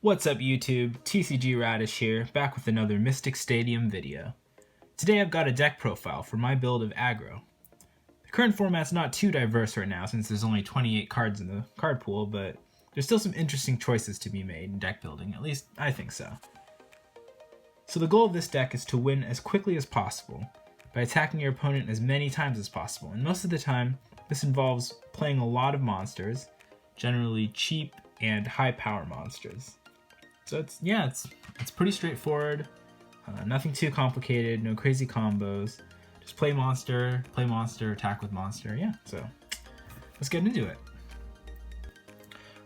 What's up YouTube, TCG Radish here, back with another Mystic Stadium video. Today I've got a deck profile for my build of Aggro. The current format's not too diverse right now since there's only 28 cards in the card pool, but there's still some interesting choices to be made in deck building, at least I think so. So the goal of this deck is to win as quickly as possible by attacking your opponent as many times as possible, and most of the time this involves playing a lot of monsters, generally cheap and high power monsters. So it's pretty straightforward, nothing too complicated, no crazy combos, just play monster, attack with monster, yeah, so let's get into it.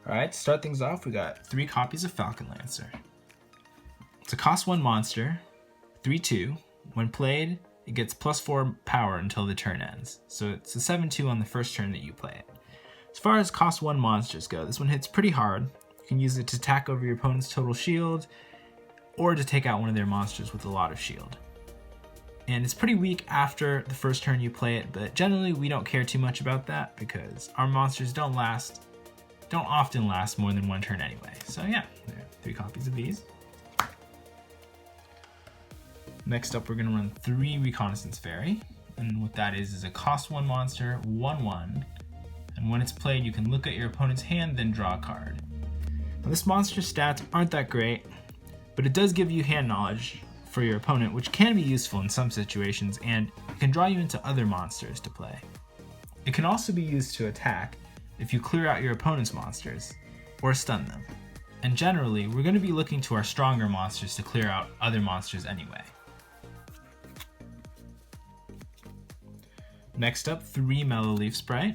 Alright, to start things off, we got 3 copies of Falcon Lancer. It's a cost 1 monster, 3/2, when played, it gets +4 power until the turn ends, so it's a 7/2 on the first turn that you play it. As far as cost 1 monsters go, this one hits pretty hard. You can use it to attack over your opponent's total shield, or to take out one of their monsters with a lot of shield. And it's pretty weak after the first turn you play it, but generally we don't care too much about that because our monsters don't often last more than 1 turn anyway. So yeah, there are 3 copies of these. Next up, we're going to run 3 Reconnaissance Fairy, and what that is a cost 1 monster, 1/1, and when it's played you can look at your opponent's hand, then draw a card. Now, this monster's stats aren't that great, but it does give you hand knowledge for your opponent, which can be useful in some situations, and it can draw you into other monsters to play. It can also be used to attack if you clear out your opponent's monsters, or stun them. And generally, we're going to be looking to our stronger monsters to clear out other monsters anyway. Next up, 3 Mellow Sprite.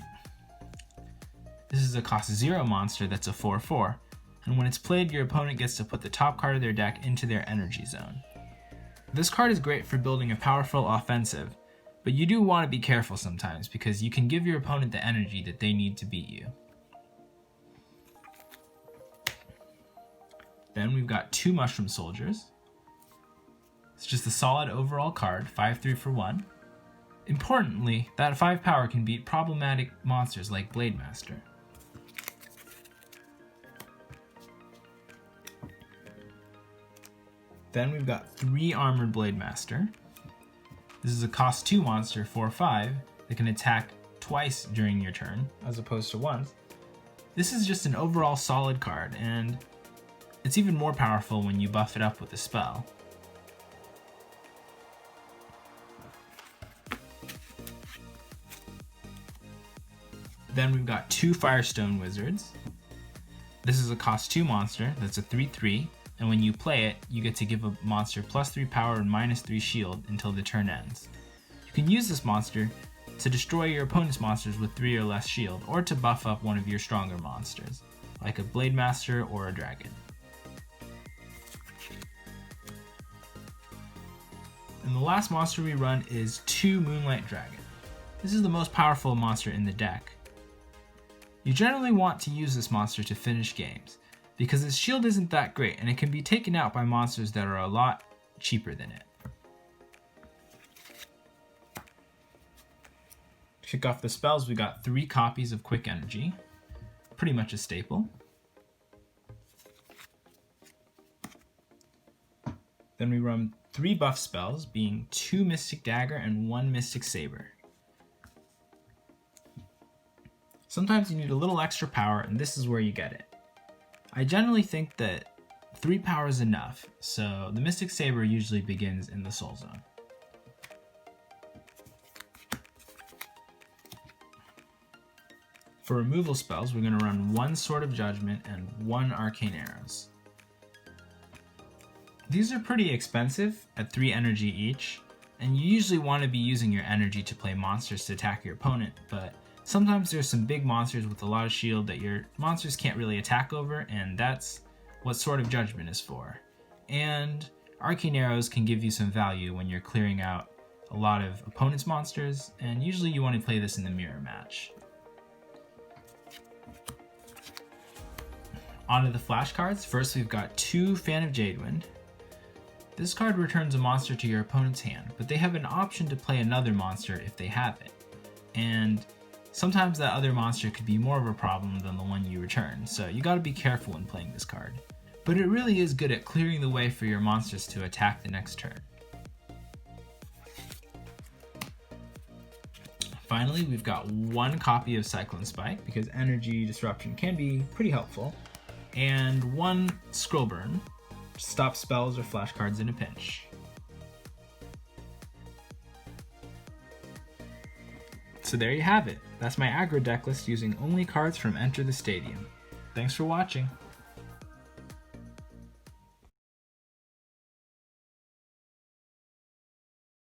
This is a cost 0 monster that's a 4/4. And when it's played, your opponent gets to put the top card of their deck into their energy zone. This card is great for building a powerful offensive, but you do want to be careful sometimes because you can give your opponent the energy that they need to beat you. Then we've got 2 Mushroom Soldiers. It's just a solid overall card, 5/3 for 1. Importantly, that 5 power can beat problematic monsters like Blade Master. Then we've got 3 Armored Blade Master. This is a cost 2 monster, 4/5, that can attack twice during your turn, as opposed to once. This is just an overall solid card, and it's even more powerful when you buff it up with a spell. Then we've got 2 Firestone Wizards. This is a cost 2 monster, that's a 3/3, and when you play it, you get to give a monster +3 power and -3 shield until the turn ends. You can use this monster to destroy your opponent's monsters with 3 or less shield, or to buff up one of your stronger monsters, like a Blade Master or a Dragon. And the last monster we run is 2 Moonlight Dragon. This is the most powerful monster in the deck. You generally want to use this monster to finish games, because its shield isn't that great and it can be taken out by monsters that are a lot cheaper than it. To kick off the spells, we got 3 copies of Quick Energy, pretty much a staple. Then we run 3 buff spells, being 2 Mystic Dagger and 1 Mystic Saber. Sometimes you need a little extra power, and this is where you get it. I generally think that 3 power is enough, so the Mystic Saber usually begins in the Soul Zone. For removal spells, we're going to run 1 Sword of Judgment and 1 Arcane Arrows. These are pretty expensive at 3 energy each, and you usually want to be using your energy to play monsters to attack your opponent, but sometimes there's some big monsters with a lot of shield that your monsters can't really attack over, and that's what Sword of Judgment is for. And Arcane Arrows can give you some value when you're clearing out a lot of opponent's monsters, and usually you want to play this in the mirror match. Onto the flashcards. First we've got 2 Fan of Jadewind. This card returns a monster to your opponent's hand, but they have an option to play another monster if they have it. And sometimes that other monster could be more of a problem than the one you return, so you gotta be careful when playing this card. but it really is good at clearing the way for your monsters to attack the next turn. Finally, we've got one copy of Cyclone Spike, because energy disruption can be pretty helpful, and one Scroll Burn to stop spells or flashcards in a pinch. So there you have it. That's my aggro deck list using only cards from Enter the Stadium. Thanks for watching.